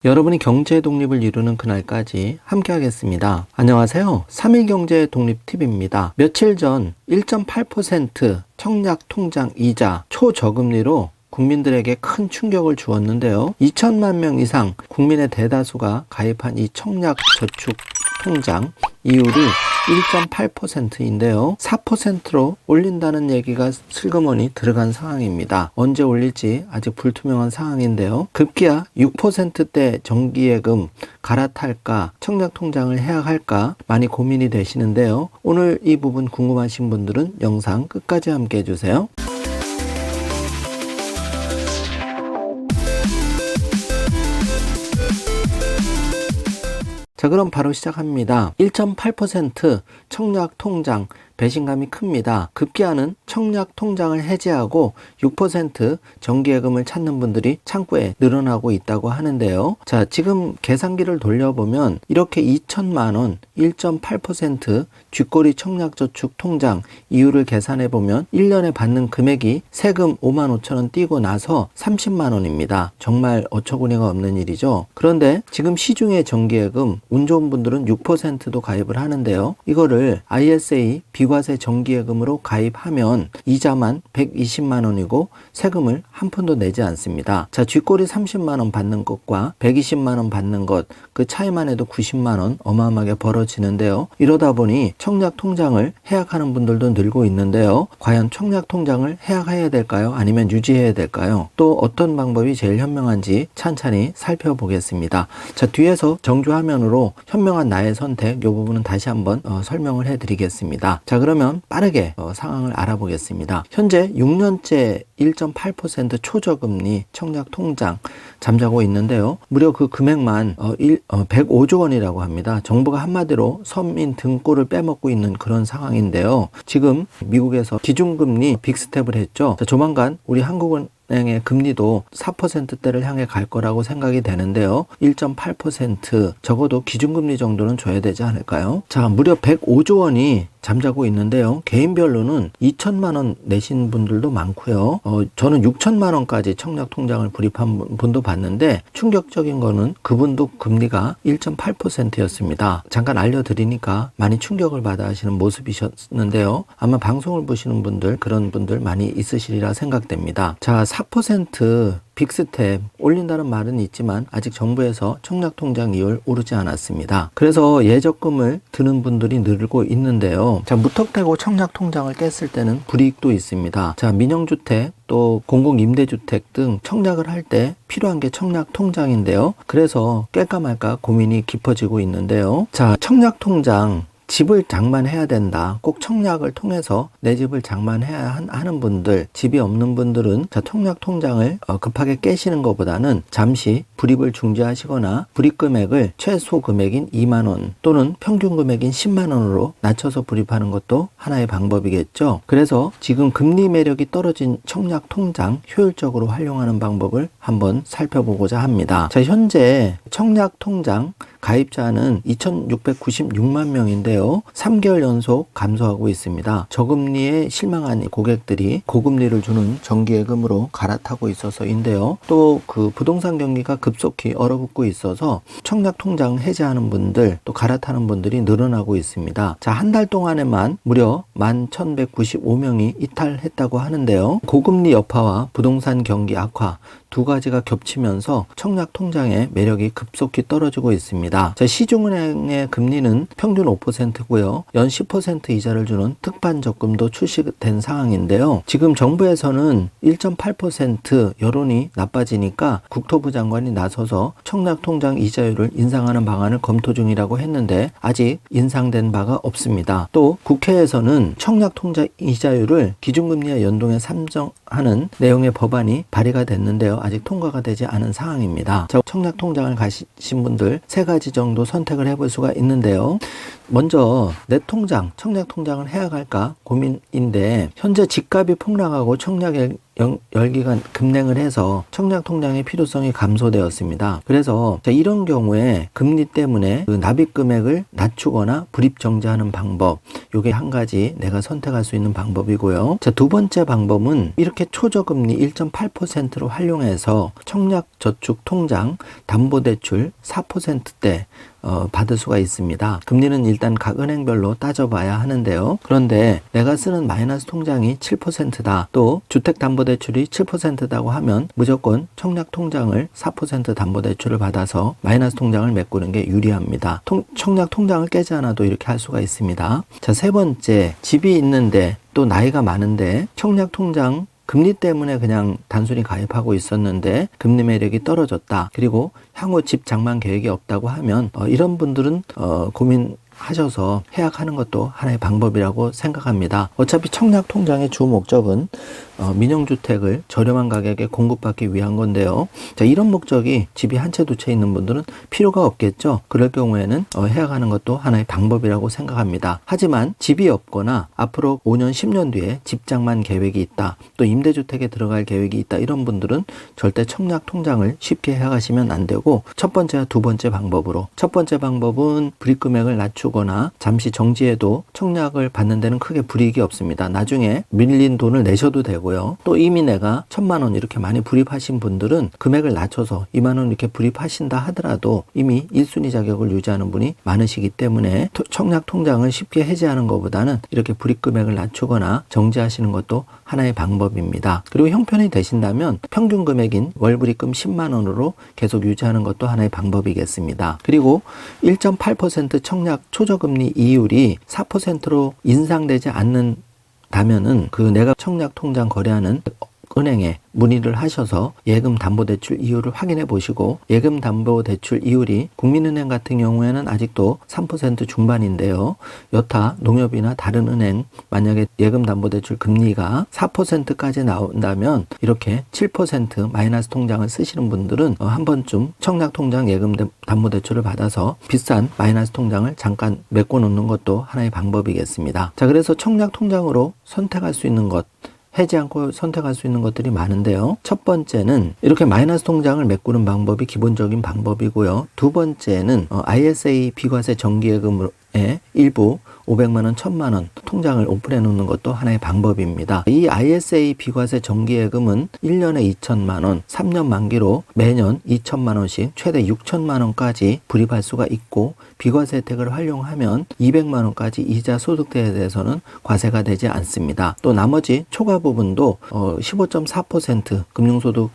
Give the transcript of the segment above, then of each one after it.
여러분이 경제 독립을 이루는 그날까지 함께 하겠습니다. 안녕하세요. 3일 경제 독립 팁입니다. 며칠 전 1.8% 청약 통장 이자 초저금리로 국민들에게 큰 충격을 주었는데요. 2천만 명 이상 국민의 대다수가 가입한 이 청약 저축 통장 이율이 1.8%인데요. 4%로 올린다는 얘기가 슬그머니 들어간 상황입니다. 언제 올릴지 아직 불투명한 상황인데요. 급기야 6%대 정기예금 갈아탈까 청약통장을 해약할까 많이 고민이 되시는데요. 오늘 이 부분 궁금하신 분들은 영상 끝까지 함께 해주세요. 자, 그럼 바로 시작합니다. 1.8% 청약 통장 배신감이 큽니다. 급기야는 청약 통장을 해지하고 6% 정기예금을 찾는 분들이 창구에 늘어나고 있다고 하는데요. 자, 지금 계산기를 돌려보면 이렇게 2천만 원 1.8% 쥐꼬리 청약저축 통장 이율을 계산해 보면 1년에 받는 금액이 세금 5만 5천 원 띄고 나서 30만 원입니다. 정말 어처구니가 없는 일이죠. 그런데 지금 시중의 정기예금 운 좋은 분들은 6%도 가입을 하는데요. 이거를 ISA 비과세 정기예금으로 가입하면 이자만 120만 원이고 세금을 한 푼도 내지 않습니다. 자, 쥐꼬리 30만 원 받는 것과 120만 원 받는 것, 그 차이만 해도 90만 원 어마어마하게 벌어지는데요. 이러다 보니 청약 통장을 해약하는 분들도 늘고 있는데요. 과연 청약 통장을 해약해야 될까요? 아니면 유지해야 될까요? 또 어떤 방법이 제일 현명한지 찬찬히 살펴보겠습니다. 자, 뒤에서 정주 화면으로 현명한 나의 선택 이 부분은 다시 한번 설명을 해드리겠습니다. 자, 그러면 빠르게 상황을 알아보겠습니다. 현재 6년째 1.8% 초저금리 청약 통장 잠자고 있는데요. 무려 그 금액만 105조 원이라고 합니다. 정부가 한마디로 서민 등골을 빼먹고 있는 그런 상황인데요. 지금 미국에서 기준금리 빅스텝을 했죠. 자, 조만간 우리 한국은행의 금리도 4%대를 향해 갈 거라고 생각이 되는데요. 1.8% 적어도 기준금리 정도는 줘야 되지 않을까요? 자, 무려 105조 원이 잠자고 있는데요. 개인별로는 2천만 원 내신 분들도 많고요. 저는 6천만 원까지 청약 통장을 불입한 분도 봤는데 충격적인 거는 그분도 금리가 1.8%였습니다. 잠깐 알려드리니까 많이 충격을 받아 하시는 모습이셨는데요. 아마 방송을 보시는 분들 그런 분들 많이 있으시리라 생각됩니다. 자, 4% 빅스텝 올린다는 말은 있지만 아직 정부에서 청약통장 이율 오르지 않았습니다. 그래서 예적금을 드는 분들이 늘고 있는데요. 자, 무턱대고 청약통장을 깼을 때는 불이익도 있습니다. 자, 민영주택 또 공공임대주택 등 청약을 할 때 필요한 게 청약통장인데요. 그래서 깰까 말까 고민이 깊어지고 있는데요. 자, 청약통장 집을 장만해야 된다. 꼭 청약을 통해서 내 집을 장만해야 하는 분들, 집이 없는 분들은 자, 청약 통장을 급하게 깨시는 것보다는 잠시 불입을 중지하시거나 불입 금액을 최소 금액인 2만 원 또는 평균 금액인 10만 원으로 낮춰서 불입하는 것도 하나의 방법이겠죠. 그래서 지금 금리 매력이 떨어진 청약 통장 효율적으로 활용하는 방법을 한번 살펴보고자 합니다. 자, 현재 청약 통장 가입자는 2,696만 명인데요. 3개월 연속 감소하고 있습니다. 저금리에 실망한 고객들이 고금리를 주는 정기예금으로 갈아타고 있어서인데요. 또 그 부동산 경기가 급속히 얼어붙고 있어서 청약 통장 해지하는 분들 또 갈아타는 분들이 늘어나고 있습니다. 자, 한 달 동안에만 무려 11,195명이 이탈했다고 하는데요. 고금리 여파와 부동산 경기 악화 두 가지가 겹치면서 청약 통장의 매력이 급속히 떨어지고 있습니다. 자, 시중은행의 금리는 평균 5%고요. 연 10% 이자를 주는 특반 적금도 출시된 상황인데요. 지금 정부에서는 1.8% 여론이 나빠지니까 국토부 장관이 나서서 청약 통장 이자율을 인상하는 방안을 검토 중이라고 했는데 아직 인상된 바가 없습니다. 또 국회에서는 청약 통장 이자율을 기준금리와 연동해 산정하는 내용의 법안이 발의가 됐는데요. 아직 통과가 되지 않은 상황입니다. 자, 청약 통장을 가신 분들 세 가지 정도 선택을 해볼 수가 있는데요. 먼저 내 통장, 청약 통장을 해약할까 고민인데 현재 집값이 폭락하고 청약에 열기가 급냉을 해서 청약통장의 필요성이 감소되었습니다. 그래서 이런 경우에 금리 때문에 그 납입 금액을 낮추거나 불입 정지하는 방법, 요게 한 가지 내가 선택할 수 있는 방법이고요. 자, 두 번째 방법은 이렇게 초저금리 1.8%로 활용해서 청약저축통장 담보대출 4%대 받을 수가 있습니다. 금리는 일단 각 은행별로 따져봐야 하는데요. 그런데 내가 쓰는 마이너스 통장이 7%다. 또 주택담보대출이 7%다고 하면 무조건 청약통장을 4% 담보대출을 받아서 마이너스 통장을 메꾸는 게 유리합니다. 청약통장을 깨지 않아도 이렇게 할 수가 있습니다. 자, 세 번째, 집이 있는데 또 나이가 많은데 청약통장 금리 때문에 그냥 단순히 가입하고 있었는데 금리 매력이 떨어졌다. 그리고 향후 집 장만 계획이 없다고 하면 이런 분들은 고민하셔서 해약하는 것도 하나의 방법이라고 생각합니다. 어차피 청약통장의 주 목적은 민영주택을 저렴한 가격에 공급받기 위한 건데요. 자, 이런 목적이 집이 한 채 두 채 있는 분들은 필요가 없겠죠. 그럴 경우에는 해약하는 것도 하나의 방법이라고 생각합니다. 하지만 집이 없거나 앞으로 5년, 10년 뒤에 집장만 계획이 있다. 또 임대주택에 들어갈 계획이 있다. 이런 분들은 절대 청약통장을 쉽게 해약하시면 안 되고 첫 번째와 두 번째 방법으로 첫 번째 방법은 불입금액을 낮추거나 잠시 정지해도 청약을 받는 데는 크게 불이익이 없습니다. 나중에 밀린 돈을 내셔도 되고 또 이미 내가 1,000만 원 이렇게 많이 불입하신 분들은 금액을 낮춰서 2만 원 이렇게 불입하신다 하더라도 이미 1순위 자격을 유지하는 분이 많으시기 때문에 청약통장을 쉽게 해지하는 것보다는 이렇게 불입금액을 낮추거나 정지하시는 것도 하나의 방법입니다. 그리고 형편이 되신다면 평균 금액인 월불입금 10만 원으로 계속 유지하는 것도 하나의 방법이겠습니다. 그리고 1.8% 청약 초저금리 이율이 4%로 인상되지 않는다면은 내가 청약통장 거래하는 은행에 문의를 하셔서 예금담보대출 이율을 확인해 보시고 예금담보대출 이율이 국민은행 같은 경우에는 아직도 3% 중반인데요. 여타 농협이나 다른 은행 만약에 예금담보대출 금리가 4%까지 나온다면 이렇게 7% 마이너스 통장을 쓰시는 분들은 한 번쯤 청약통장 예금담보대출을 받아서 비싼 마이너스 통장을 잠깐 메꿔 놓는 것도 하나의 방법이겠습니다. 자, 그래서 청약통장으로 선택할 수 있는 것 해지 않고 선택할 수 있는 것들이 많은데요. 첫 번째는 이렇게 마이너스 통장을 메꾸는 방법이 기본적인 방법이고요. 두 번째는 ISA 비과세 정기예금의 일부 500만 원, 1,000만 원 통장을 오픈해 놓는 것도 하나의 방법입니다. 이 ISA 비과세 정기예금은 1년에 2천만 원, 3년 만기로 매년 2천만 원씩 최대 6천만 원까지 불입할 수가 있고 비과세 혜택을 활용하면 200만 원까지 이자 소득세에 대해서는 과세가 되지 않습니다. 또 나머지 초과 부분도 15.4% 금융소득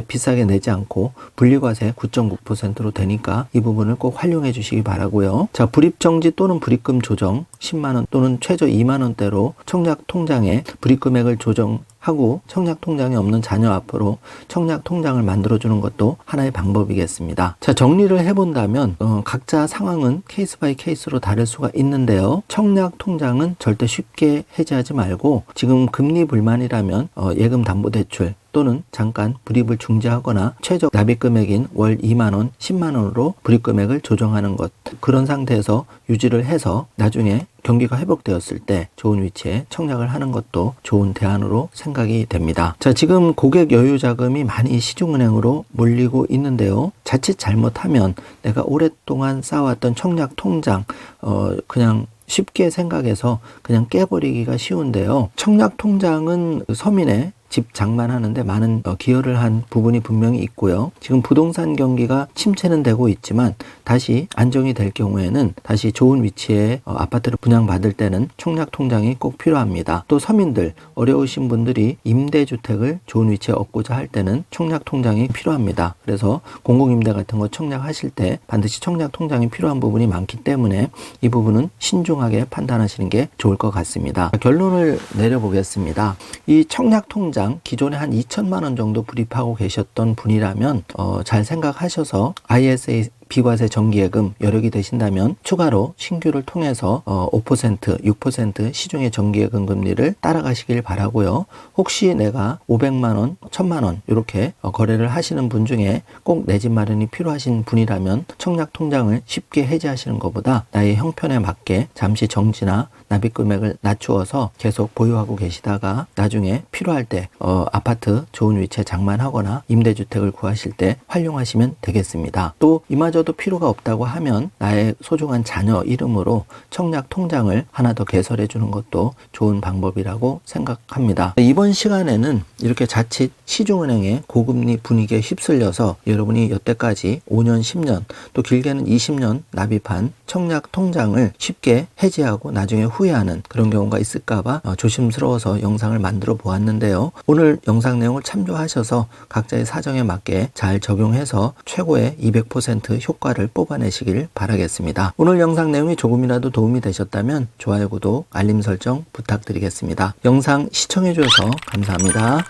비싸게 내지 않고 분리과세 9.9%로 되니까 이 부분을 꼭 활용해 주시기 바라고요. 자, 불입정지 또는 불입금 조정 10만 원 또는 최저 2만 원대로 청약통장에 불입금액을 조정하고 청약통장이 없는 자녀 앞으로 청약통장을 만들어주는 것도 하나의 방법이겠습니다. 자, 정리를 해본다면 각자 상황은 케이스 바이 케이스로 다를 수가 있는데요. 청약통장은 절대 쉽게 해지하지 말고 지금 금리 불만이라면 예금담보대출 또는 잠깐 불입을 중지하거나 최저 납입금액인 월 2만 원, 10만 원으로 불입금액을 조정하는 것, 그런 상태에서 유지를 해서 나중에 경기가 회복되었을 때 좋은 위치에 청약을 하는 것도 좋은 대안으로 생각이 됩니다. 자, 지금 고객 여유 자금이 많이 시중은행으로 몰리고 있는데요. 자칫 잘못하면 내가 오랫동안 쌓아왔던 청약 통장 그냥 쉽게 생각해서 그냥 깨버리기가 쉬운데요. 청약 통장은 서민의 집 장만하는데 많은 기여를 한 부분이 분명히 있고요. 지금 부동산 경기가 침체는 되고 있지만 다시 안정이 될 경우에는 다시 좋은 위치에 아파트를 분양받을 때는 청약통장이 꼭 필요합니다. 또 서민들, 어려우신 분들이 임대주택을 좋은 위치에 얻고자 할 때는 청약통장이 필요합니다. 그래서 공공임대 같은 거 청약하실 때 반드시 청약통장이 필요한 부분이 많기 때문에 이 부분은 신중하게 판단하시는 게 좋을 것 같습니다. 결론을 내려보겠습니다. 이 청약통장 기존에 한 2천만 원 정도 불입하고 계셨던 분이라면 잘 생각하셔서 ISA 비과세 정기예금 여력이 되신다면 추가로 신규를 통해서 5%, 6% 시중의 정기예금 금리를 따라가시길 바라고요. 혹시 내가 500만 원, 1000만 원 이렇게 거래를 하시는 분 중에 꼭 내 집 마련이 필요하신 분이라면 청약 통장을 쉽게 해지하시는 것보다 나의 형편에 맞게 잠시 정지나 납입 금액을 낮추어서 계속 보유하고 계시다가 나중에 필요할 때 아파트 좋은 위치에 장만하거나 임대주택을 구하실 때 활용하시면 되겠습니다. 또 이마저도 필요가 없다고 하면 나의 소중한 자녀 이름으로 청약 통장을 하나 더 개설해 주는 것도 좋은 방법이라고 생각합니다. 이번 시간에는 이렇게 자칫 시중은행의 고금리 분위기에 휩쓸려서 여러분이 여태까지 5년, 10년 또 길게는 20년 납입한 청약 통장을 쉽게 해지하고 나중에 후회하는 그런 경우가 있을까봐 조심스러워서 영상을 만들어 보았는데요. 오늘 영상 내용을 참조하셔서 각자의 사정에 맞게 잘 적용해서 최고의 200% 효과를 뽑아내시길 바라겠습니다. 오늘 영상 내용이 조금이라도 도움이 되셨다면 좋아요, 구독, 알림 설정 부탁드리겠습니다. 영상 시청해 주셔서 감사합니다.